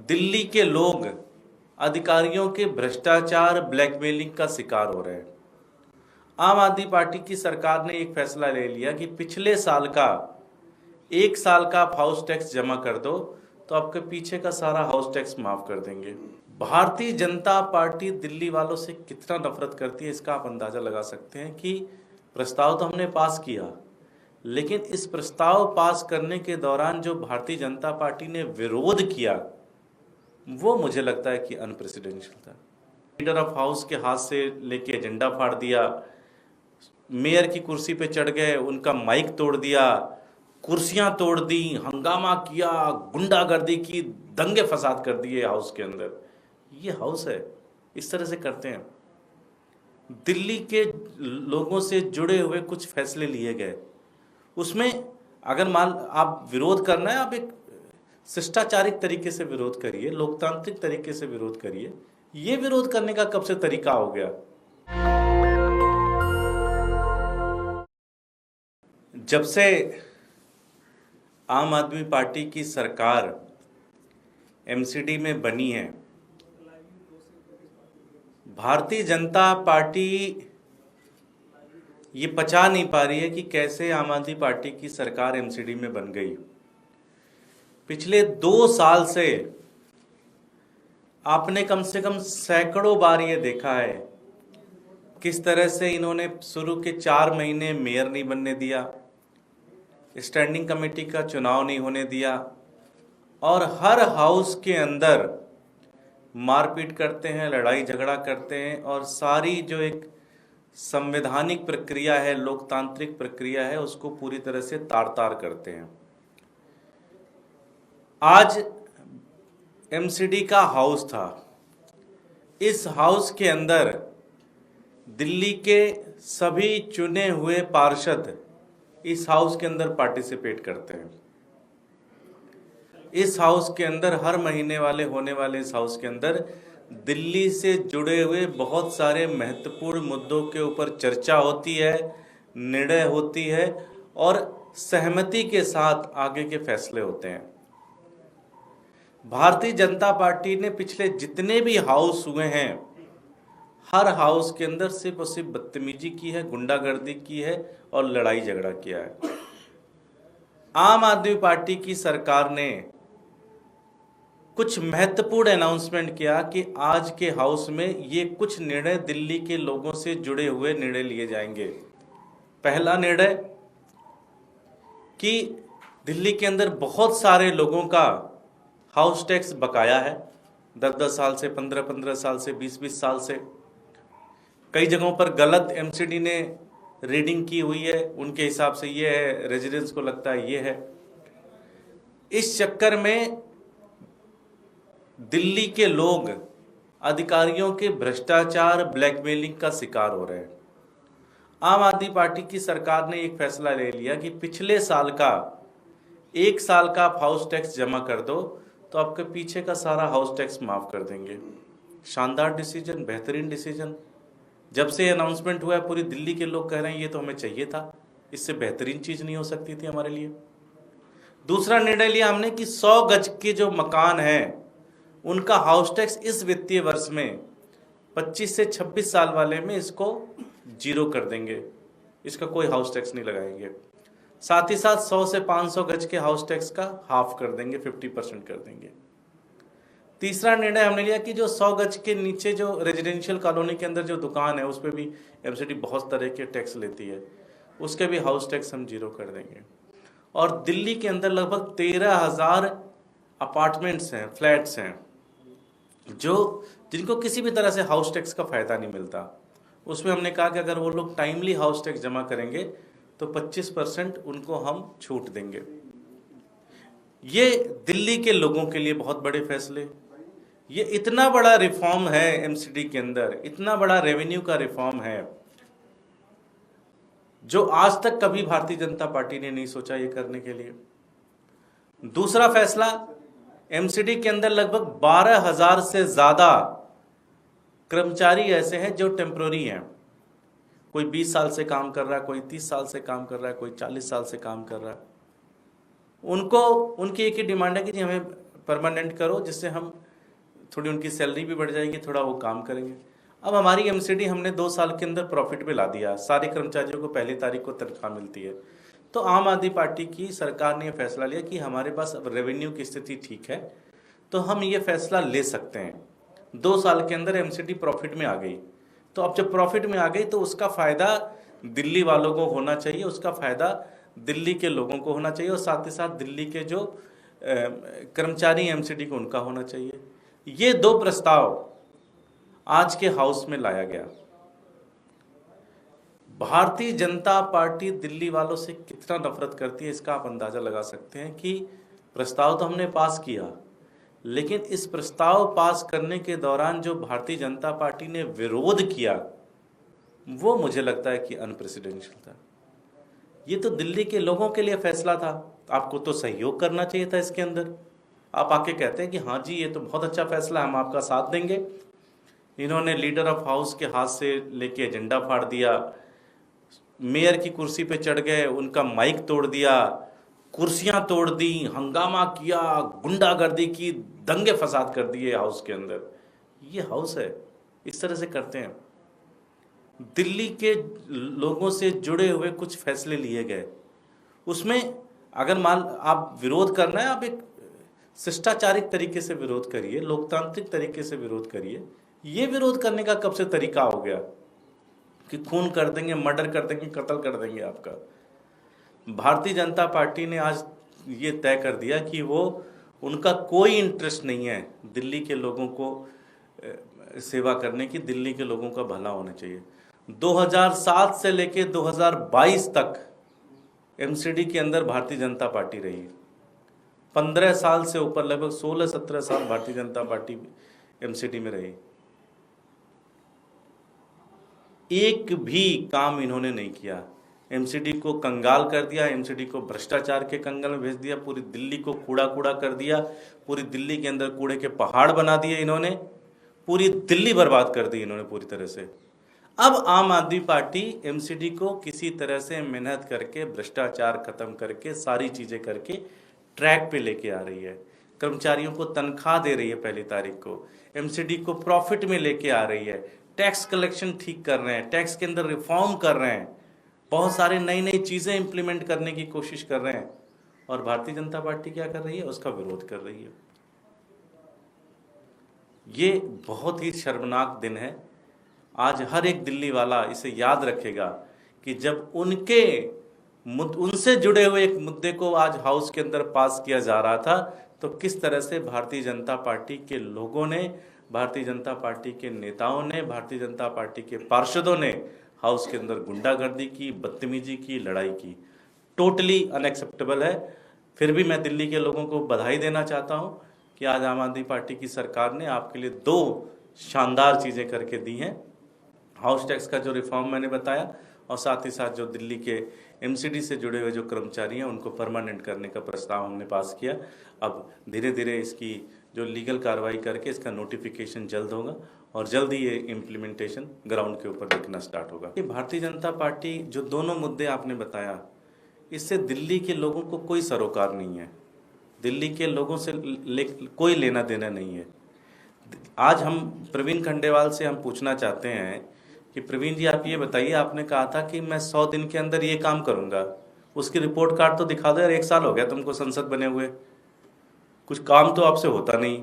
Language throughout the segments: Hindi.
दिल्ली के लोग अधिकारियों के भ्रष्टाचार ब्लैकमेलिंग का शिकार हो रहे हैं। आम आदमी पार्टी की सरकार ने एक फैसला ले लिया कि पिछले साल का 1 साल का आप हाउस टैक्स जमा कर दो तो आपके पीछे का सारा हाउस टैक्स माफ कर देंगे। भारतीय जनता पार्टी दिल्ली वालों से कितना नफरत करती है इसका आप अंदाजा लगा सकते हैं कि प्रस्ताव तो हमने पास किया, लेकिन इस प्रस्ताव पास करने के दौरान जो भारतीय जनता पार्टी ने विरोध किया वो मुझे लगता है कि अनप्रेसिडेंशियल था। लीडर ऑफ हाउस के हाथ से लेके एजेंडा फाड़ दिया, मेयर की कुर्सी पे चढ़ गए, उनका माइक तोड़ दिया, कुर्सियां तोड़ दी, हंगामा किया, गुंडागर्दी की, दंगे फसाद कर दिए हाउस के अंदर। ये हाउस है, इस तरह से करते हैं। दिल्ली के लोगों से जुड़े हुए कुछ फैसले लिए गए, उसमें अगर मान आप विरोध करना है, आप एक शिष्टाचारिक तरीके से विरोध करिए, लोकतांत्रिक तरीके से विरोध करिए। ये विरोध करने का कब से तरीका हो गया? जब से आम आदमी पार्टी की सरकार एमसीडी में बनी है, भारतीय जनता पार्टी ये पचा नहीं पा रही है कि कैसे आम आदमी पार्टी की सरकार एमसीडी में बन गई। पिछले 2 साल से आपने कम से कम सैकड़ों बार ये देखा है किस तरह से इन्होंने शुरू के 4 महीने मेयर नहीं बनने दिया, स्टैंडिंग कमेटी का चुनाव नहीं होने दिया, और हर हाउस के अंदर मारपीट करते हैं, लड़ाई झगड़ा करते हैं, और सारी जो एक संवैधानिक प्रक्रिया है, लोकतांत्रिक प्रक्रिया है, उसको पूरी तरह से तार-तार करते हैं। आज एमसीडी का हाउस था, इस हाउस के अंदर दिल्ली के सभी चुने हुए पार्षद इस हाउस के अंदर पार्टिसिपेट करते हैं। इस हाउस के अंदर हर महीने वाले होने वाले इस हाउस के अंदर दिल्ली से जुड़े हुए बहुत सारे महत्वपूर्ण मुद्दों के ऊपर चर्चा होती है, निर्णय होती है, और सहमति के साथ आगे के फैसले होते हैं। भारतीय जनता पार्टी ने पिछले जितने भी हाउस हुए हैं, हर हाउस के अंदर सिर्फ और सिर्फ बदतमीजी की है, गुंडागर्दी की है और लड़ाई झगड़ा किया है। आम आदमी पार्टी की सरकार ने कुछ महत्वपूर्ण अनाउंसमेंट किया कि आज के हाउस में ये कुछ निर्णय दिल्ली के लोगों से जुड़े हुए निर्णय लिए जाएंगे। पहला निर्णय कि दिल्ली के अंदर बहुत सारे लोगों का हाउस टैक्स बकाया है, 10-10 साल से, 15-15 साल से, 20-20 साल से। कई जगहों पर गलत एमसीडी ने रीडिंग की हुई है, उनके हिसाब से ये है, रेजिडेंस को लगता है ये है। इस चक्कर में दिल्ली के लोग अधिकारियों के भ्रष्टाचार ब्लैकमेलिंग का शिकार हो रहे हैं। आम आदमी पार्टी की सरकार ने एक फैसला ले लिया कि पिछले साल का 1 साल का आप हाउस टैक्स जमा कर दो तो आपके पीछे का सारा हाउस टैक्स माफ कर देंगे। शानदार डिसीजन, बेहतरीन डिसीजन। जब से अनाउंसमेंट हुआ है पूरी दिल्ली के लोग कह रहे हैं ये तो हमें चाहिए था, इससे बेहतरीन चीज नहीं हो सकती थी हमारे लिए। दूसरा निर्णय लिया हमने कि 100 गज के जो मकान हैं उनका हाउस टैक्स इस वित्तीय वर्ष में 25 से 26 साल वाले में इसको 0 कर देंगे, इसका कोई हाउस टैक्स नहीं लगाएंगे। साथ ही साथ 100 से 500 गज के हाउस टैक्स का हाफ कर देंगे, 50% कर देंगे। तीसरा निर्णय हमने लिया कि जो 100 गज के नीचे जो रेजिडेंशियल कॉलोनी के अंदर जो दुकान है उस पर भी एमसीडी बहुत तरह के टैक्स लेती है, उसके भी हाउस टैक्स हम 0 कर देंगे। और दिल्ली के अंदर लगभग 13,000 अपार्टमेंट्स हैं, फ्लैट्स हैं, जिनको किसी भी तरह से हाउस टैक्स का फायदा नहीं मिलता। उसमें हमने कहा कि अगर वो लोग टाइमली हाउस टैक्स जमा करेंगे तो 25% उनको हम छूट देंगे। ये दिल्ली के लोगों के लिए बहुत बड़े फैसले। ये इतना बड़ा रिफॉर्म है एमसीडी के अंदर, इतना बड़ा रेवेन्यू का रिफॉर्म है जो आज तक कभी भारतीय जनता पार्टी ने नहीं सोचा ये करने के लिए। दूसरा फैसला, एमसीडी के अंदर लगभग 12,000 से ज्यादा कर्मचारी ऐसे हैं जो टेम्पररी हैं। कोई 20 साल से काम कर रहा है, कोई 30 साल से काम कर रहा है, कोई 40 साल से काम कर रहा है। उनको उनकी एक ही डिमांड है कि जी हमें परमानेंट करो, जिससे हम थोड़ी उनकी सैलरी भी बढ़ जाएगी, थोड़ा वो काम करेंगे। अब हमारी एमसीडी हमने 2 साल के अंदर प्रॉफिट में ला दिया, सारे कर्मचारियों को पहली तारीख को तनख्वाह मिलती है। तो आम आदमी पार्टी की सरकार ने यह फैसला लिया कि हमारे पास अब रेवेन्यू की स्थिति ठीक है, तो हम ये फैसला ले सकते हैं। 2 साल के अंदर एमसीडी प्रॉफिट में आ गई, तो अब जब प्रॉफिट में आ गई तो उसका फ़ायदा दिल्ली वालों को होना चाहिए, उसका फ़ायदा दिल्ली के लोगों को होना चाहिए, और साथ ही साथ दिल्ली के जो कर्मचारी एमसीडी को उनका होना चाहिए। ये 2 प्रस्ताव आज के हाउस में लाया गया। भारतीय जनता पार्टी दिल्ली वालों से कितना नफरत करती है, इसका आप अंदाजा लगा सकते हैं कि प्रस्ताव तो हमने पास किया, लेकिन इस प्रस्ताव पास करने के दौरान जो भारतीय जनता पार्टी ने विरोध किया, वो मुझे लगता है कि अनप्रेसिडेंशियल था। ये तो दिल्ली के लोगों के लिए फैसला था, आपको तो सहयोग करना चाहिए था इसके अंदर। आप आके कहते हैं कि हाँ जी ये तो बहुत अच्छा फैसला है, हम आपका साथ देंगे। इन्होंने लीडर ऑफ हाउस के हाथ से लेके एजेंडा फाड़ दिया, मेयर की कुर्सी पे चढ़ गए, उनका माइक तोड़ दिया, कुर्सियां तोड़ दी, हंगामा किया, गुंडागर्दी की, दंगे फसाद कर दिए हाउस के अंदर। ये हाउस है, इस तरह से करते हैं। दिल्ली के लोगों से जुड़े हुए कुछ फैसले लिए गए, उसमें अगर मान आप विरोध करना है, आप एक शिष्टाचारिक तरीके से विरोध करिए, लोकतांत्रिक तरीके से विरोध करिए। ये विरोध करने का कब से तरीका हो गया कि खून कर देंगे, मर्डर कर देंगे, कत्ल कर देंगे आपका। भारतीय जनता पार्टी ने आज ये तय कर दिया कि वो उनका कोई इंटरेस्ट नहीं है दिल्ली के लोगों को सेवा करने की, दिल्ली के लोगों का भला होना चाहिए। 2007 से लेके 2022 तक एमसीडी के अंदर भारतीय जनता पार्टी रही। 15 साल से ऊपर, लगभग 16-17 साल भारतीय जनता पार्टी एमसीडी में रही। एक भी काम इन्होंने नहीं किया। एमसीडी को कंगाल कर दिया, एमसीडी को भ्रष्टाचार के कंगाल में भेज दिया, पूरी दिल्ली को कूड़ा कूड़ा कर दिया, पूरी दिल्ली के अंदर कूड़े के पहाड़ बना दिए इन्होंने, पूरी दिल्ली बर्बाद कर दी इन्होंने पूरी तरह से। अब आम आदमी पार्टी एमसीडी को किसी तरह से मेहनत करके, भ्रष्टाचार खत्म करके, सारी चीजें करके ट्रैक पे लेके आ रही है। कर्मचारियों को तनख्वाह दे रही है पहली तारीख को, एमसीडी को प्रॉफिट में लेके आ रही है, टैक्स कलेक्शन ठीक कर रहे हैं, टैक्स के अंदर रिफॉर्म कर रहे हैं, बहुत सारे नई नई चीजें इंप्लीमेंट करने की कोशिश कर रहे हैं। और भारतीय जनता पार्टी क्या कर रही है? उसका विरोध कर रही है। ये बहुत ही शर्मनाक दिन है। आज हर एक दिल्ली वाला इसे याद रखेगा कि जब उनसे जुड़े हुए एक मुद्दे को आज हाउस के अंदर पास किया जा रहा था, तो किस तरह से भारतीय जनता पार्टी के लोगों ने, भारतीय जनता पार्टी के नेताओं ने, भारतीय जनता पार्टी के पार्षदों ने हाउस के अंदर गुंडागर्दी की, बदतमीजी की, लड़ाई की। टोटली अनएक्सेप्टेबल है। फिर भी मैं दिल्ली के लोगों को बधाई देना चाहता हूं कि आज आम आदमी पार्टी की सरकार ने आपके लिए 2 शानदार चीज़ें करके दी हैं। हाउस टैक्स का जो रिफॉर्म मैंने बताया, और साथ ही साथ जो दिल्ली के एमसीडी से जुड़े हुए जो कर्मचारी हैं उनको परमानेंट करने का प्रस्ताव हमने पास किया। अब धीरे धीरे इसकी जो लीगल कार्रवाई करके इसका नोटिफिकेशन जल्द होगा और जल्द ही ये इम्प्लीमेंटेशन ग्राउंड के ऊपर दिखना स्टार्ट होगा। ये भारतीय जनता पार्टी जो दोनों मुद्दे आपने बताया, इससे दिल्ली के लोगों को कोई सरोकार नहीं है, दिल्ली के लोगों से कोई लेना देना नहीं है। आज हम प्रवीण खंडेलवाल से हम पूछना चाहते हैं कि प्रवीण जी, आप ये बताइए, आपने कहा था कि मैं 100 दिन के अंदर ये काम करूंगा, उसकी रिपोर्ट कार्ड तो दिखा दो यार। 1 साल हो गया तुमको संसद बने हुए, कुछ काम तो आपसे होता नहीं।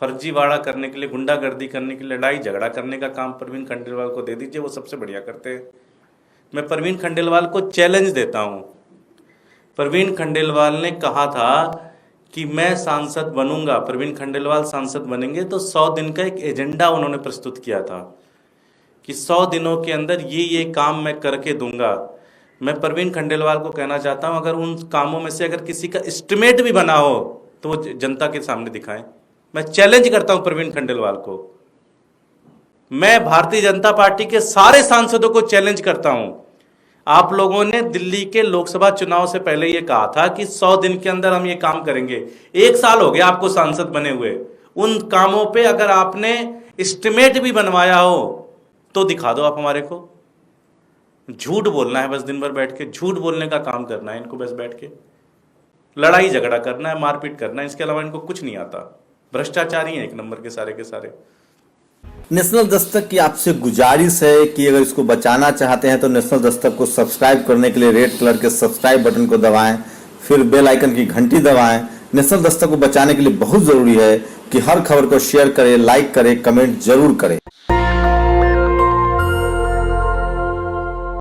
फर्जीवाड़ा करने के लिए, गुंडागर्दी करने के लिए, लड़ाई झगड़ा करने का काम प्रवीण खंडेलवाल को दे दीजिए, वो सबसे बढ़िया करते हैं। मैं प्रवीण खंडेलवाल को चैलेंज देता हूं। प्रवीण खंडेलवाल ने कहा था कि मैं सांसद बनूंगा, प्रवीण खंडेलवाल सांसद बनेंगे तो 100 दिन का एक एजेंडा उन्होंने प्रस्तुत किया था कि 100 दिनों के अंदर ये काम मैं करके दूंगा। मैं प्रवीण खंडेलवाल को कहना चाहता हूं, अगर उन कामों में से अगर किसी का एस्टिमेट भी बना हो तो वो जनता के सामने दिखाएं। मैं चैलेंज करता हूं प्रवीण खंडेलवाल को। मैं भारतीय जनता पार्टी के सारे सांसदों को चैलेंज करता हूं। आप लोगों ने दिल्ली के लोकसभा चुनाव से पहले ये कहा था कि 100 दिन के अंदर हम ये काम करेंगे। 1 साल हो गया आपको सांसद बने हुए, उन कामों पे अगर आपने एस्टिमेट भी बनवाया हो तो दिखा दो आप हमारे को। झूठ बोलना है बस, दिन भर बैठ के झूठ बोलने का काम करना है इनको बस बैठ के। लड़ाई झगड़ा करना है, मारपीट करना है, इसके अलावा इनको कुछ नहीं आता। भ्रष्टाचारी हैं एक नंबर के सारे। नेशनल दस्तक की आपसे गुजारिश है कि अगर इसको बचाना चाहते हैं तो नेशनल दस्तक को सब्सक्राइब करने के लिए रेड कलर के सब्सक्राइब बटन को दबाएं, फिर बेल आइकन की घंटी दबाएं। नेशनल दस्तक को बचाने के लिए बहुत जरूरी है कि हर खबर को शेयर करें, लाइक करें, कमेंट जरूर करें।